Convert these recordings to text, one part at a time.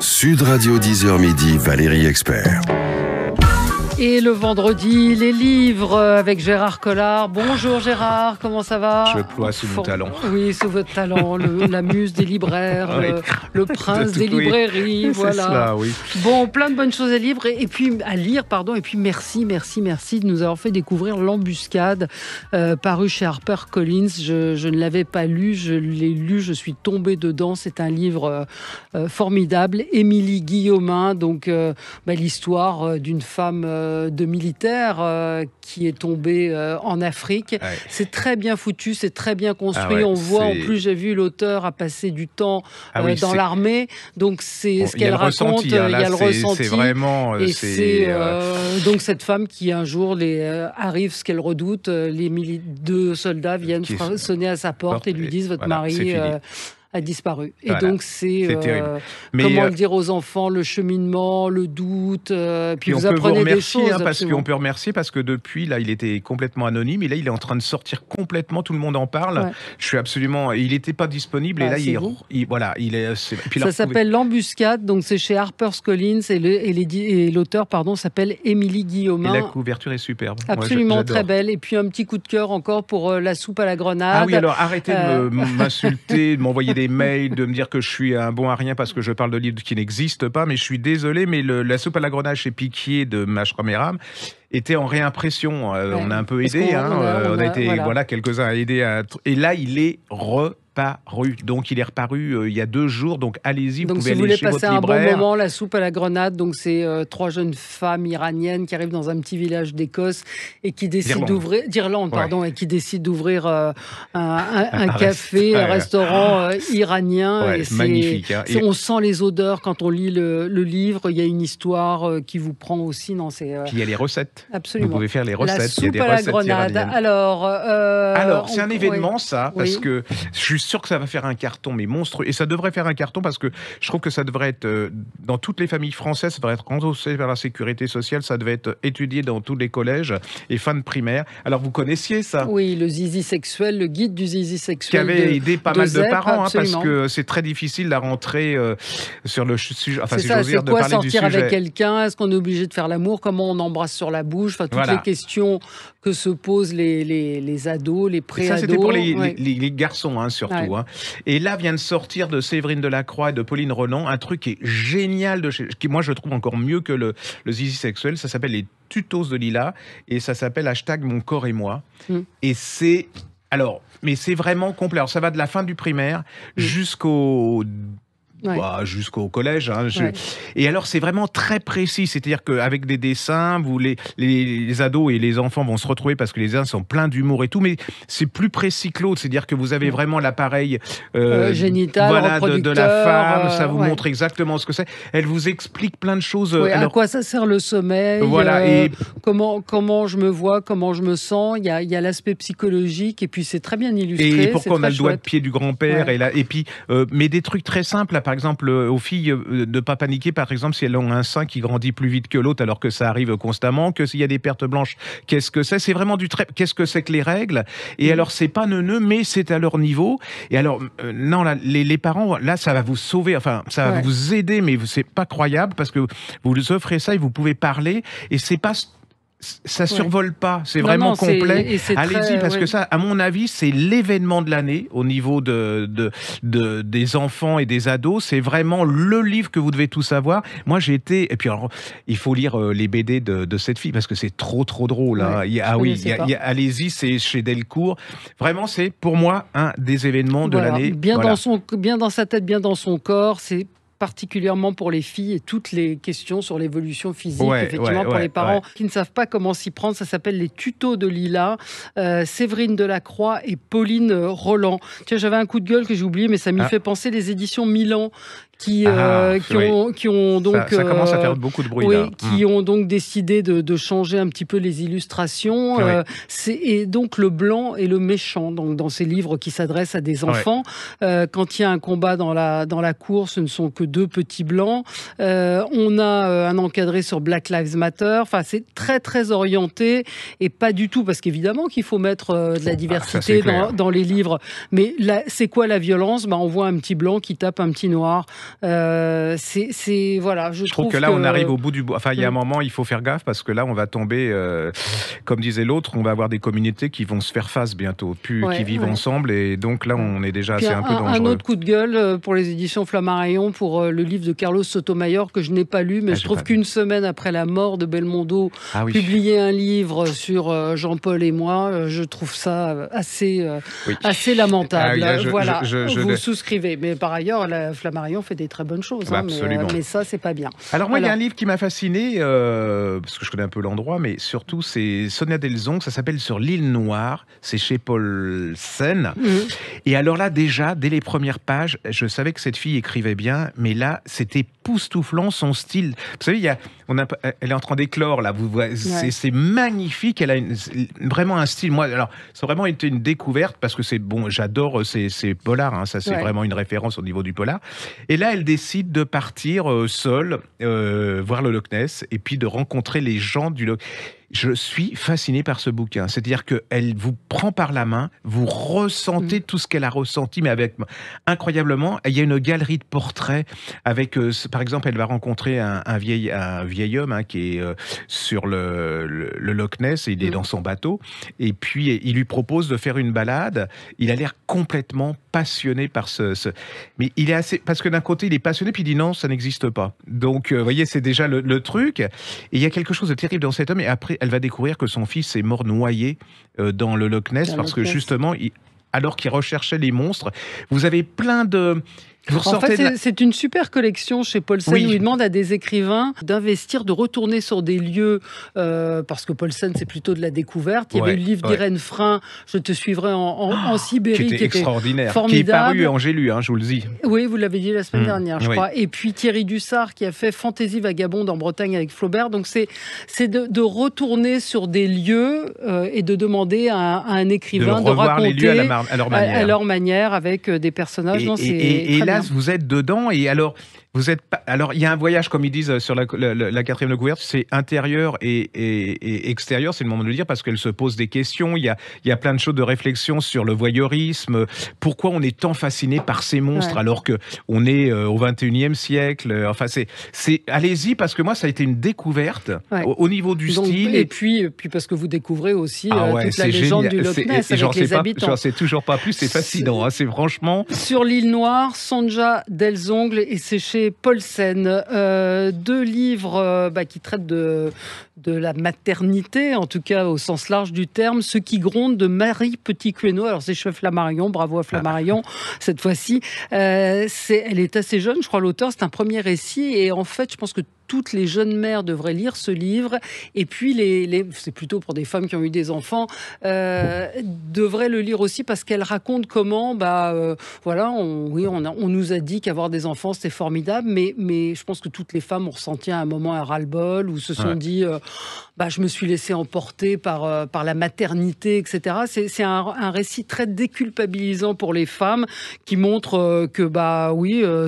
Sud Radio 10h midi, Valérie Expert. Et le vendredi, les livres avec Gérard Collard. Bonjour Gérard, comment ça va? Je ploie sous mon talon. Oui, sous votre talon, la muse des libraires, oui. le prince des librairies, voilà. Cela, oui. Bon, plein de bonnes choses à lire et puis et puis merci de nous avoir fait découvrir L'Embuscade, paru chez HarperCollins. Je ne l'avais pas lu, je l'ai lu, je suis tombée dedans. C'est un livre formidable. Émilie Guillaumin, donc l'histoire d'une femme de militaire qui est tombée en Afrique. Ouais. C'est très bien foutu, c'est très bien construit. On voit, en plus, j'ai vu l'auteur a passé du temps dans l'armée. Donc, c'est ce qu'elle raconte. Il y a le ressenti. C'est vraiment... donc, cette femme qui, un jour, arrive ce qu'elle redoute. Deux soldats viennent sonner à sa porte et lui disent « Votre mari... a disparu. » Et voilà. Donc, c'est comment le dire aux enfants, le cheminement, le doute, puis vous apprenez des choses. On peut remercier parce que depuis, là, il était complètement anonyme et là, il est en train de sortir complètement, tout le monde en parle. Ouais. Je suis absolument... Il n'était pas disponible et là, ça s'appelle L'Embuscade, donc c'est chez HarperCollins et l'auteur, s'appelle Émilie Guillaumin. Et la couverture est superbe. Absolument très belle. Et puis un petit coup de cœur encore pour La soupe à la grenade. Ah oui, alors arrêtez de m'insulter, de m'envoyer des mails, de me dire que je suis un bon à rien parce que je parle de livres qui n'existent pas, mais je suis désolé, mais La soupe à la grenade chez Piquier de Mashram Eram était en réimpression. On a un peu aidé, on a été quelques-uns à aider. Et là, il est reparu. Donc, il est reparu il y a 2 jours. Donc, allez-y, vous pouvez aller chez votre libraire. Donc, si vous voulez passer un bon moment, La soupe à la grenade, donc c'est 3 jeunes femmes iraniennes qui arrivent dans un petit village d'Écosse et qui décident d'ouvrir et qui décident d'ouvrir un café, un restaurant iranien. Ouais, et magnifique. On sent les odeurs quand on lit le livre. Il y a une histoire qui vous prend aussi dans ces. Puis il y a les recettes. Absolument. Vous pouvez faire les recettes. La soupe à la grenade. Alors, c'est un événement, parce que je suis sûr que ça va faire un carton, mais monstrueux. Et ça devrait faire un carton parce que je trouve que ça devrait être, dans toutes les familles françaises, ça devrait être endossé vers la sécurité sociale, ça devait être étudié dans tous les collèges et fins de primaire. Alors, vous connaissiez ça? Oui, le zizi sexuel, le guide du zizi sexuel. Qui avait aidé pas mal de parents, parce que c'est très difficile la rentrée sur le sujet. Enfin, c'est quoi sortir avec quelqu'un? Est-ce qu'on est obligé de faire l'amour? Comment on embrasse sur la bouche? Enfin, toutes les questions que se posent les ados, les pré-ados. Ça, c'était pour les garçons, surtout. Ouais. Et là, vient de sortir de Séverine Delacroix et de Pauline Roland un truc qui est génial, qui moi je trouve encore mieux que le zizi sexuel. Ça s'appelle Les tutos de Lila et ça s'appelle #Mon corps et moi. Et c'est... Alors, mais c'est vraiment complet. Alors, ça va de la fin du primaire jusqu'au collège. Et alors, c'est vraiment très précis. C'est-à-dire qu'avec des dessins, les ados et les enfants vont se retrouver parce que les uns sont pleins d'humour et tout, mais c'est plus précis que l'autre. C'est-à-dire que vous avez vraiment l'appareil génital, de la femme. Ça vous montre exactement ce que c'est. Elle vous explique plein de choses. À quoi ça sert le sommeil, et comment je me vois, comment je me sens. Il y a l'aspect psychologique et puis c'est très bien illustré. Et pourquoi on a le doigt de pied du grand-père. Et puis, mais des trucs très simples, par exemple, aux filles de pas paniquer, par exemple, si elles ont un sein qui grandit plus vite que l'autre, alors que ça arrive constamment, que s'il y a des pertes blanches, qu'est-ce que c'est? C'est vraiment qu'est-ce que c'est que les règles? Et alors, c'est pas neuneux, mais c'est à leur niveau. Et alors, non, là, les parents, là, ça va vous sauver, enfin, ça va vous aider, mais c'est pas croyable, parce que vous offrez ça et vous pouvez parler, et c'est pas... Ça survole pas, c'est vraiment complet. Allez-y, parce que ça, à mon avis, c'est l'événement de l'année au niveau des enfants et des ados. C'est vraiment le livre que vous devez tout savoir. Moi, j'ai été... Et puis, alors, il faut lire les BD de cette fille, parce que c'est trop drôle. Allez-y, c'est chez Delcourt. Vraiment, c'est, pour moi, un des événements de l'année. Bien dans sa tête, bien dans son corps, c'est... particulièrement pour les filles et toutes les questions sur l'évolution physique, pour les parents qui ne savent pas comment s'y prendre. Ça s'appelle Les tutos de Lila, Séverine Delacroix et Pauline Roland. Tiens, j'avais un coup de gueule que j'ai oublié, mais ça m'y fait penser, les éditions Milan qui ont donc... Ça commence à faire beaucoup de bruit, là. Qui ont donc décidé de changer un petit peu les illustrations. Et donc, le blanc et le méchant, donc, dans ces livres qui s'adressent à des enfants. Quand il y a un combat dans la cour, ce ne sont que 2 petits blancs. On a un encadré sur Black Lives Matter. Enfin, c'est très, très orienté et pas du tout, parce qu'évidemment qu'il faut mettre de la diversité dans les livres. Mais là, c'est quoi la violence? On voit un petit blanc qui tape un petit noir. Voilà, je trouve que là, on arrive au bout du bout. Enfin, il y a un moment, il faut faire gaffe parce que là, on va tomber, comme disait l'autre, on va avoir des communautés qui vont se faire face bientôt, qui vivent ensemble. Et donc là, on est déjà un peu dangereux. Un autre coup de gueule pour les éditions Flammarion, pour le livre de Carlos Sotomayor que je n'ai pas lu, mais je trouve qu'une semaine après la mort de Belmondo, publier un livre sur Jean-Paul et moi, je trouve ça assez lamentable. Vous souscrivez. Mais par ailleurs, la Flammarion fait des très bonnes choses. Mais ça, c'est pas bien. Alors moi, il y a un livre qui m'a fasciné, parce que je connais un peu l'endroit, mais surtout, c'est Sonia Delzong, ça s'appelle Sur l'île Noire, c'est chez Paulsen. Et alors là, déjà, dès les premières pages, je savais que cette fille écrivait bien, mais là, c'était époustouflant son style. Vous savez, elle est en train d'éclore, là, vous voyez, c'est magnifique, elle a vraiment un style. Moi, alors, ça a vraiment été une découverte, parce que j'adore ces polars, ça c'est vraiment une référence au niveau du polar. Et là, elle décide de partir seule, voir le Loch Ness, et puis de rencontrer les gens du Loch Ness. Je suis fasciné par ce bouquin. C'est-à-dire qu'elle vous prend par la main, vous ressentez tout ce qu'elle a ressenti, mais incroyablement. Il y a une galerie de portraits avec, par exemple, elle va rencontrer un vieil homme qui est sur le Loch Ness, et il est dans son bateau, et puis il lui propose de faire une balade. Il a l'air complètement passionné par mais il est assez, parce que d'un côté il est passionné, puis il dit non, ça n'existe pas. Donc, vous voyez, c'est déjà le truc. Et il y a quelque chose de terrible dans cet homme, et après, elle va découvrir que son fils est mort noyé dans le Loch Ness, parce que justement, alors qu'il recherchait les monstres, vous avez plein de... En fait, c'est une super collection chez Paulsen où il demande à des écrivains d'investir, de retourner sur des lieux, parce que Paulsen, c'est plutôt de la découverte. Il y avait le livre d'Irène Frein, Je te suivrai en Sibérie, qui était extraordinaire, formidable. Qui est paru en J'ai lu, je vous le dis. Oui, vous l'avez dit la semaine dernière, je crois. Et puis Thierry Dussart, qui a fait Fantaisie vagabonde en Bretagne avec Flaubert. Donc c'est de retourner sur des lieux et de demander à un écrivain de raconter les lieux à leur manière, avec des personnages. Et là, vous êtes dedans, et alors il y a un voyage, comme ils disent sur la quatrième de couverture, c'est intérieur et extérieur, c'est le moment de le dire, parce qu'elle se pose des questions. Il y a plein de choses de réflexion sur le voyeurisme. Pourquoi on est tant fasciné par ces monstres alors que on est au 21e siècle. Enfin, allez-y, parce que moi, ça a été une découverte au niveau du style. Et puis parce que vous découvrez aussi toute la légende du Loch Ness avec les habitants. J'en sais toujours pas plus, c'est fascinant. C'est franchement... Sur l'île Noire, Sonja Delzong, et c'est chez Paulsen. 2 livres qui traitent de la maternité, en tout cas au sens large du terme. Ce qui gronde, de Marie Petit-Queneau. Alors c'est chez Flammarion, bravo à Flammarion cette fois-ci. Elle est assez jeune, je crois, l'auteur. C'est un premier récit, et en fait, je pense que toutes les jeunes mères devraient lire ce livre, et puis c'est plutôt pour des femmes qui ont eu des enfants, devraient le lire aussi, parce qu'elle raconte comment, on nous a dit qu'avoir des enfants c'était formidable, mais je pense que toutes les femmes ont ressenti à un moment un ras-le-bol, ou se sont dit je me suis laissée emporter par la maternité, etc. C'est un récit très déculpabilisant pour les femmes, qui montre que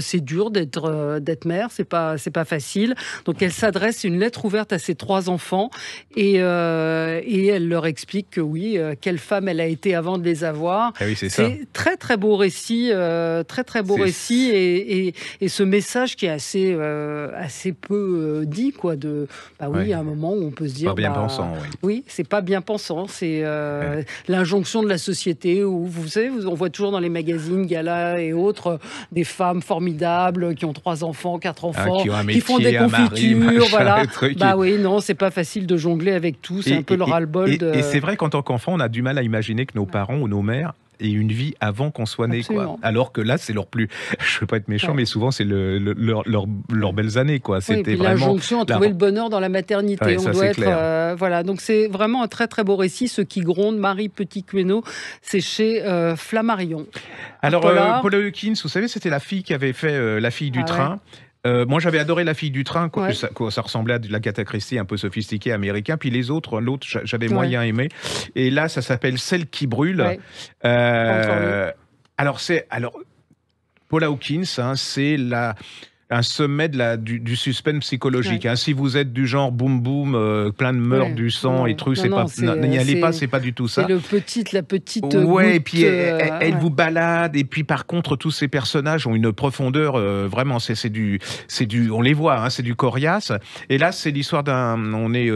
c'est dur d'être mère, c'est pas facile. Donc elle s'adresse, une lettre ouverte à ses 3 enfants, et elle leur explique que quelle femme elle a été avant de les avoir. C'est très très beau récit, récit, et ce message qui est assez peu dit, quoi, à un moment où on peut se dire pas bien pensant. C'est pas bien pensant, c'est l'injonction de la société, où vous savez, on voit toujours dans les magazines Gala et autres des femmes formidables qui ont 3 enfants, 4 enfants, qui font des confitures, non, c'est pas facile de jongler avec tout, c'est un peu le ras-le-bol. Et c'est vrai qu'en tant qu'enfant, on a du mal à imaginer que nos parents ou nos mères aient une vie avant qu'on soit né, quoi. Alors que là, c'est leur plus... Je veux pas être méchant, mais souvent, c'est leurs belles années, quoi. C'était vraiment... L'injonction à trouver le bonheur dans la maternité. On doit être... Donc c'est vraiment un très, très beau récit. Ce qui gronde, Marie Petit-Queneau, c'est chez Flammarion. Alors, Paula Hawkins, vous savez, c'était la fille qui avait fait La fille du train. Moi, j'avais adoré La fille du train, ça ressemblait à de la Agatha Christie un peu sophistiquée américain. Puis l'autre, j'avais moyen aimé. Et là, ça s'appelle Celle qui brûle. Alors, Paula Hawkins, c'est un sommet du suspense psychologique. Si vous êtes du genre boum boum, plein de meurtres, du sang et trucs, n'y allez pas, c'est pas du tout ça. C'est la petite et puis elle vous balade, et puis par contre tous ces personnages ont une profondeur vraiment. C'est du, on les voit, c'est du coriace. Et là, c'est l'histoire on est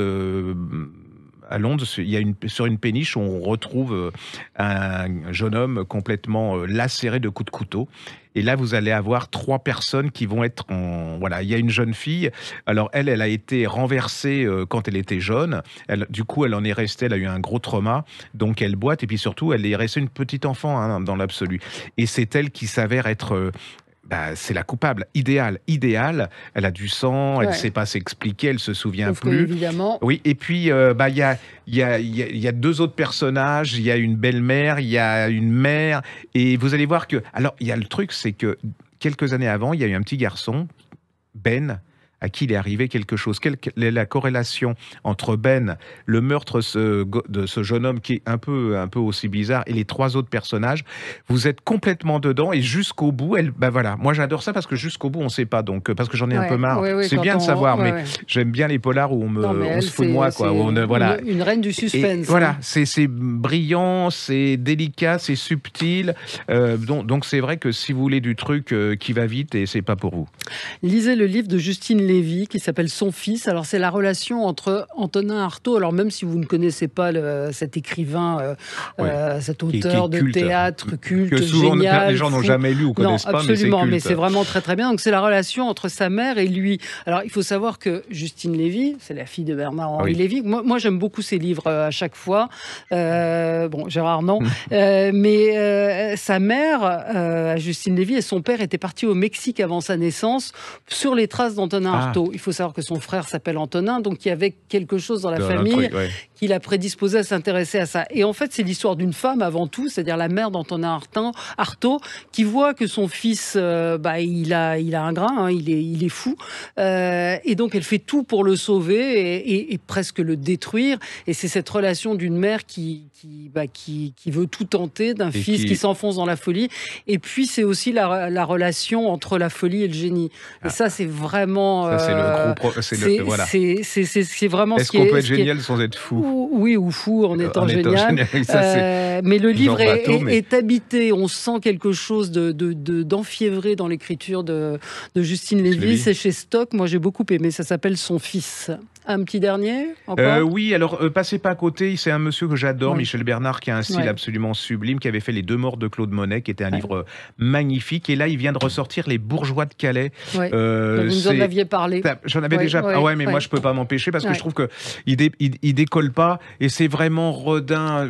à Londres, sur une péniche, on retrouve un jeune homme complètement lacéré de coups de couteau. Et là, vous allez avoir 3 personnes qui vont être Voilà, il y a une jeune fille. Alors, elle a été renversée quand elle était jeune. Du coup, elle en est restée, elle a eu un gros trauma. Donc, elle boite. Et puis surtout, elle est restée une petite enfant dans l'absolu. Et c'est elle qui s'avère être... c'est la coupable idéale. Elle a du sang, elle ne sait pas s'expliquer, elle se souvient plus. Évidemment. Oui, et puis il y a 2 autres personnages. Il y a une belle-mère, il y a une mère, et vous allez voir que. Alors, il y a le truc, c'est que quelques années avant, il y a eu un petit garçon, Ben, à qui il est arrivé quelque chose. Quelle est la corrélation entre Ben, le meurtre de ce jeune homme qui est un peu aussi bizarre, et les 3 autres personnages? Vous êtes complètement dedans, et jusqu'au bout, voilà. Moi, j'adore ça parce que jusqu'au bout, on ne sait pas. Donc, parce que j'en ai un peu marre. C'est bien de savoir, mais j'aime bien les polars où on se fout de moi, quoi. Voilà. Une reine du suspense. Voilà, c'est brillant, c'est délicat, c'est subtil. Donc, c'est vrai que si vous voulez du truc qui va vite, et c'est pas pour vous. Lisez le livre de Justine Lévy qui s'appelle Son fils. Alors, c'est la relation entre Antonin Artaud. Alors, même si vous ne connaissez pas cet écrivain, cet auteur de théâtre culte, que souvent génial, les gens n'ont jamais lu ou connaissent pas, absolument, mais c'est vraiment très très bien. Donc, c'est la relation entre sa mère et lui. Alors, il faut savoir que Justine Lévy, c'est la fille de Bernard-Henri Lévy. Moi, j'aime beaucoup ses livres à chaque fois. Gérard, non. Mais sa mère, Justine Lévy, et son père étaient partis au Mexique avant sa naissance sur les traces d'Antonin Artaud. Il faut savoir que son frère s'appelle Antonin, donc il y avait quelque chose dans la famille qui l'a prédisposé à s'intéresser à ça. Et en fait, c'est l'histoire d'une femme avant tout, c'est-à-dire la mère d'Antonin Artaud, qui voit que son fils, il a un grain, il est fou, et donc elle fait tout pour le sauver et presque le détruire. Et c'est cette relation d'une mère qui veut tout tenter, d'un fils qui s'enfonce dans la folie. Et puis c'est aussi la relation entre la folie et le génie. Et ça, c'est vraiment. Ça, c'est le gros. C'est vraiment. Est-ce qu'on peut être génial sans être fou? Oui, ou fou en étant génial. Mais le livre est habité. On sent quelque chose d'enfiévré dans l'écriture de Justine Lévy. C'est chez Stock. Moi, j'ai beaucoup aimé. Ça s'appelle Son fils. Un petit dernier encore Oui, alors passez pas à côté. C'est un monsieur que j'adore, Michel Bernard, qui a un style absolument sublime, qui avait fait Les 2 morts de Claude Monet, qui était un livre magnifique. Et là, il vient de ressortir Les Bourgeois de Calais. Vous nous en aviez parlé. J'en avais déjà. Mais moi, je peux pas m'empêcher parce que je trouve que il décolle pas, et c'est vraiment Rodin.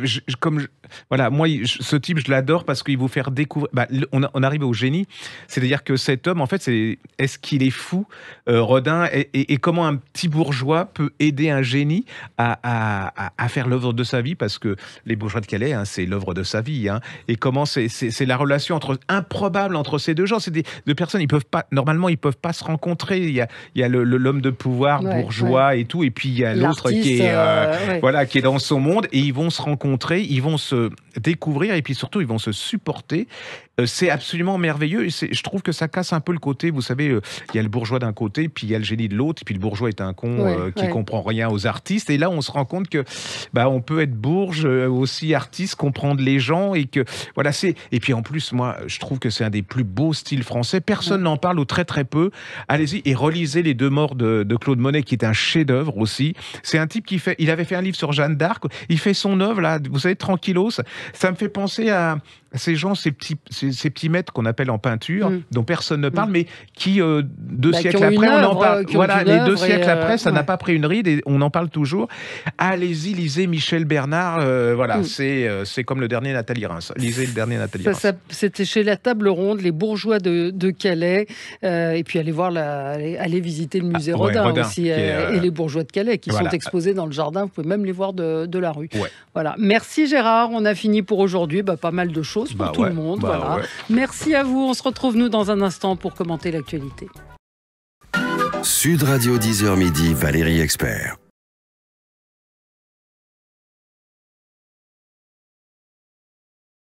Voilà, moi, ce type, je l'adore parce qu'il vous fait découvrir. On arrive au génie, c'est-à-dire que cet homme, en fait, est-ce qu'il est fou, Rodin, et comment un petit bourgeois peut aider un génie à faire l'œuvre de sa vie, parce que Les Bourgeois de Calais, c'est l'œuvre de sa vie, et comment c'est la relation improbable entre ces 2 gens. C'est deux personnes, normalement, ils peuvent pas se rencontrer. Il y a l'homme de pouvoir bourgeois et tout, et puis il y a l'autre qui est dans son monde, et ils vont se rencontrer, ils vont se découvrir, et puis surtout ils vont se supporter. C'est absolument merveilleux, et je trouve que ça casse un peu le côté, vous savez, il y a le bourgeois d'un côté, puis il y a le génie de l'autre, et puis le bourgeois est un con qui comprend rien aux artistes, et là on se rend compte que on peut être bourge aussi artiste, comprendre les gens, et que voilà, et puis en plus, moi je trouve que c'est un des plus beaux styles français, personne n'en parle ou très très peu. Allez-y et relisez Les 2 morts de Claude Monet, qui est un chef-d'œuvre aussi. C'est un type il avait fait un livre sur Jeanne d'Arc, il fait son œuvre là, vous savez, tranquillos. Ça me fait penser à ces gens, ces petits maîtres qu'on appelle en peinture, dont personne ne parle, mais qui 2 siècles après, on en parle. Voilà, les 2 siècles après, ça n'a pas pris une ride, et on en parle toujours. Allez-y, lisez Michel Bernard. C'est comme le dernier Nathalie Reims. Lisez le dernier Nathalie Reims. C'était chez La Table Ronde, Les Bourgeois de Calais, et puis allez visiter le musée Rodin aussi, et Les Bourgeois de Calais, qui sont exposés dans le jardin. Vous pouvez même les voir de la rue. Voilà. Merci Gérard. On a fini pour aujourd'hui. Pas mal de choses pour tout le monde. Merci à vous. On se retrouve nous dans un instant pour commenter l'actualité. Sud Radio 10h midi, Valérie Expert.